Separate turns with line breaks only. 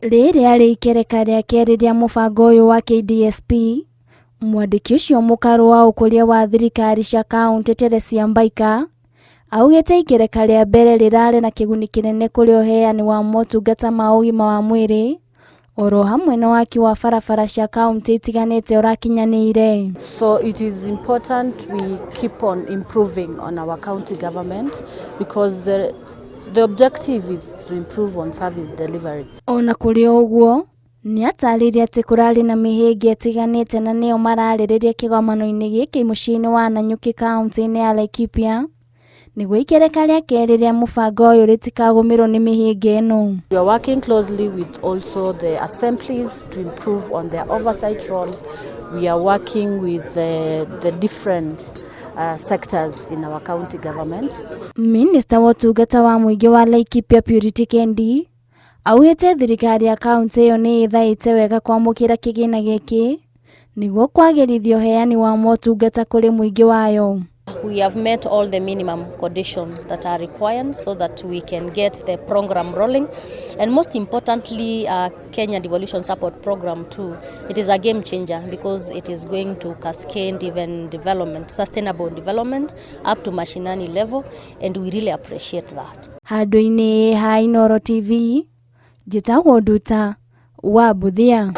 Rĩrĩa arĩ ikereka rĩa kerĩ rĩa mũbango ũyũ wa KDSP, mwandĩki ũcio mũkarũ wa ũkũria wa thirikari cia kaunti Teresia Mbaika augĩte ikereka rĩa mbere rĩrarĩ na kĩguni kĩnene kũrĩ ũheani wa motungata ma ũgima wa mwĩrĩ oro hamwe na waki wa barabara cia kaunti itiganĩte ũrakinyanĩire.
So it is important we keep on improving on our county government because the objective is to improve on service delivery.
Ona kũrĩ ũguo, nĩ atarĩirie atĩ kũrarĩ na mĩhĩnga ĩtiganĩte na nĩo mararĩrĩria kĩgomano-inĩ gĩkĩ mũciĩ-inĩ wa Nanyuki kaunti-inĩ ya Laikipia nĩguo ikereka rĩa kerĩ rĩa mũbango ũyũ rĩtikagũmĩrwo nĩ mĩhĩnga ĩno.
We are working closely with also the assemblies to improve on their oversight role. We are working with the different sectors in our county government.
Minister wa ũtungata wa mũingĩ wa Laikipia Purity Kendi augĩte thirikari ya kaunti ĩyo nĩ ĩthaĩte wega kwamũkĩra kĩgĩna gĩkĩ nĩguo kwagĩrithia ũheani wa motungata kũrĩ mũingĩ wayo.
We have met all the minimum conditions that are required so that we can get the program rolling. And most importantly, Kenya Devolution Support Program 2, it is a game changer because it is going to cascade even development, sustainable development up to mashinani level, and we really appreciate that.
Handũ-inĩ ha Inooro TV, njĩtagwo Nduta wa Buthia.